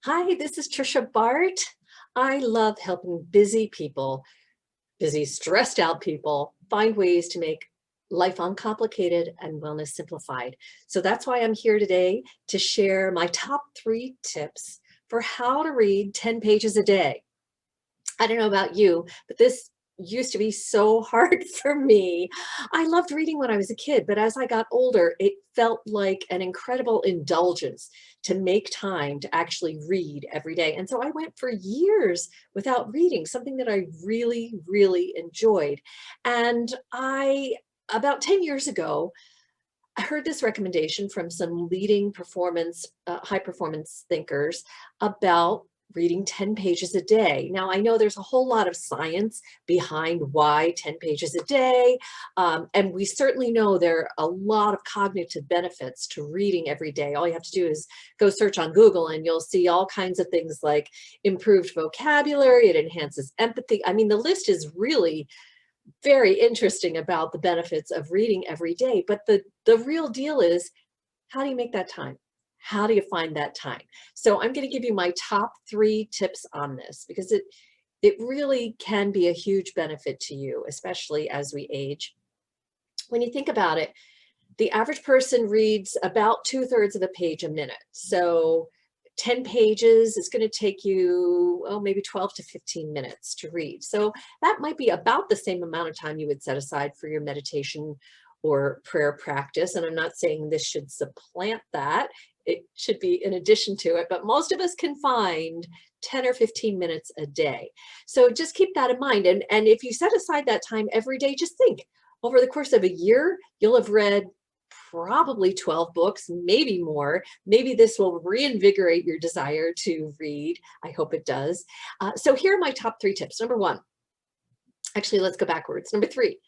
Hi, this is Trisha Bart. I love helping busy people, busy, stressed out people, find ways to make life uncomplicated and wellness simplified. So that's why I'm here today to share my top 3 tips for how to read 10 pages a day. I don't know about you, but this used to be so hard for me. I loved reading when I was a kid, but as I got older, it felt like an incredible indulgence to make time to actually read every day. And so I went for years without reading, something that I really, really enjoyed. And about 10 years ago, I heard this recommendation from some leading high performance thinkers about reading 10 pages a day. Now, I know there's a whole lot of science behind why 10 pages a day. And we certainly know there are a lot of cognitive benefits to reading every day. All you have to do is go search on Google and you'll see all kinds of things like improved vocabulary, it enhances empathy. I mean, the list is really very interesting about the benefits of reading every day. But the real deal is, how do you make that time? How do you find that time? So I'm going to give you my top 3 tips on this because it really can be a huge benefit to you, especially as we age. When you think about it, the average person reads about 2/3 of a page a minute. So 10 pages is going to take you, oh, maybe 12 to 15 minutes to read. So that might be about the same amount of time you would set aside for your meditation or prayer practice. And I'm not saying this should supplant that. It should be in addition to it, but most of us can find 10 or 15 minutes a day. So just keep that in mind. And if you set aside that time every day, just think over the course of a year, you'll have read probably 12 books, maybe more. Maybe this will reinvigorate your desire to read. I hope it does. So here are my top 3 tips. Number 1, actually, let's go backwards. Number 3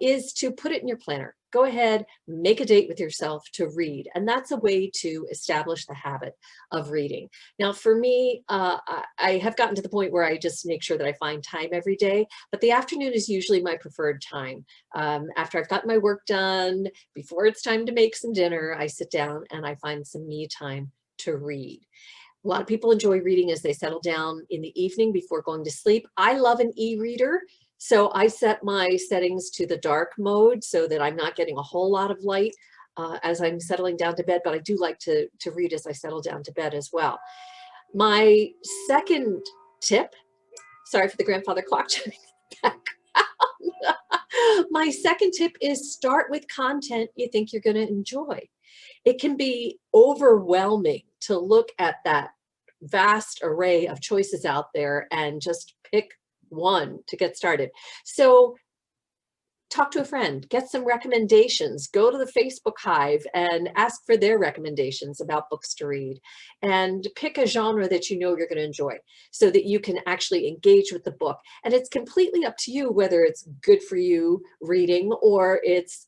is to put it in your planner. Go ahead, make a date with yourself to read. And that's a way to establish the habit of reading. Now, for me, I have gotten to the point where I just make sure that I find time every day, but the afternoon is usually my preferred time. After I've got my work done, before it's time to make some dinner, I sit down and I find some me time to read. A lot of people enjoy reading as they settle down in the evening before going to sleep. I love an e-reader. So I set my settings to the dark mode so that I'm not getting a whole lot of light as I'm settling down to bed, but I do like to read as I settle down to bed as well. My second tip, sorry for the grandfather clock chiming in the background. My second tip is start with content you think you're going to enjoy. It can be overwhelming to look at that vast array of choices out there and just pick one to get started. So talk to a friend, get some recommendations, go to the Facebook Hive and ask for their recommendations about books to read, and pick a genre that you know you're going to enjoy so that you can actually engage with the book. And it's completely up to you whether it's good for you reading or it's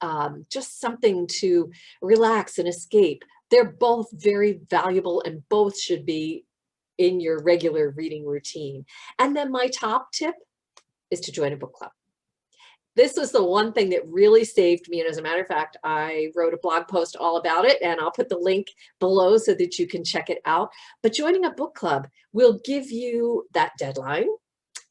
just something to relax and escape. They're both very valuable and both should be in your regular reading routine. And then my top tip is to join a book club. This was the one thing that really saved me. And as a matter of fact, I wrote a blog post all about it, and I'll put the link below so that you can check it out. But joining a book club will give you that deadline.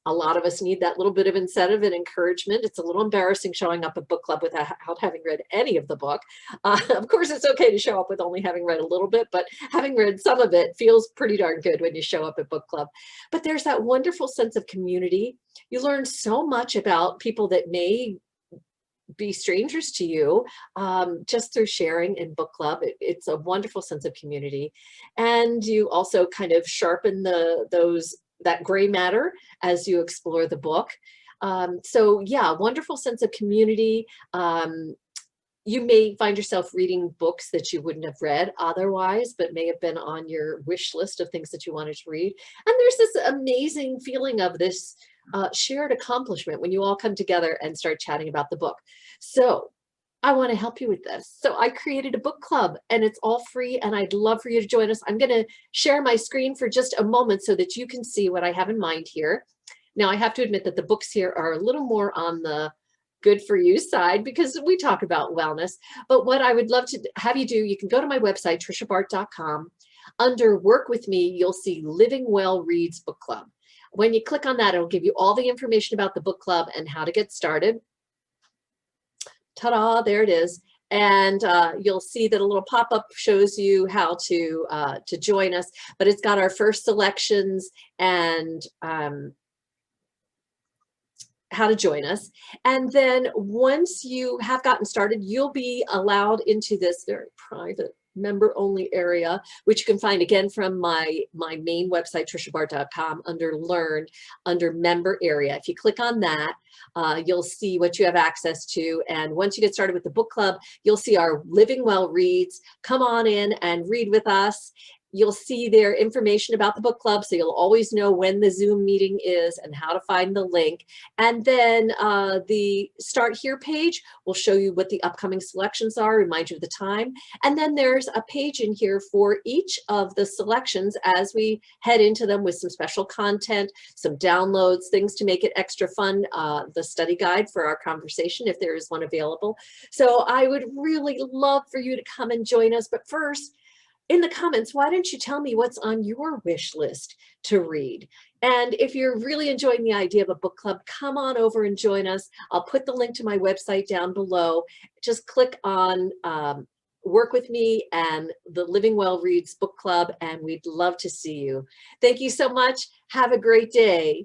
A lot of us need that little bit of incentive and encouragement. It's a little embarrassing showing up at book club without having read any of the book. Of course, it's okay to show up with only having read a little bit, but having read some of it feels pretty darn good when you show up at book club. But there's that wonderful sense of community. You learn so much about people that may be strangers to you just through sharing in book club. It's a wonderful sense of community. And you also kind of sharpen that gray matter as you explore the book. So yeah, wonderful sense of community. You may find yourself reading books that you wouldn't have read otherwise, but may have been on your wish list of things that you wanted to read. And there's this amazing feeling of this shared accomplishment when you all come together and start chatting about the book. So I want to help you with this. So I created a book club and it's all free and I'd love for you to join us. I'm going to share my screen for just a moment so that you can see what I have in mind here. Now I have to admit that the books here are a little more on the good for you side because we talk about wellness. But what I would love to have you do, you can go to my website, trishabart.com, Under Work With Me, you'll see Living Well Reads Book Club. When you click on that, it'll give you all the information about the book club and how to get started. Ta-da, there it is. And you'll see that a little pop-up shows you how to join us, but it's got our first selections and how to join us. And then once you have gotten started, you'll be allowed into this very private member only area, which you can find again from my main website, trishabart.com, under Learn, under member area. If you click on that, you'll see what you have access to. And once you get started with the book club, you'll see our Living Well Reads. Come on in and read with us. You'll see their information about the book club, so you'll always know when the Zoom meeting is and how to find the link. And then the Start Here page will show you what the upcoming selections are, remind you of the time. And then there's a page in here for each of the selections as we head into them with some special content, some downloads, things to make it extra fun, the study guide for our conversation, if there is one available. So I would really love for you to come and join us. But first, in the comments, why don't you tell me what's on your wish list to read? And if you're really enjoying the idea of a book club, come on over and join us. I'll put the link to my website down below. Just click on Work With Me and the Living Well Reads Book Club, and we'd love to see you. Thank you so much. Have a great day.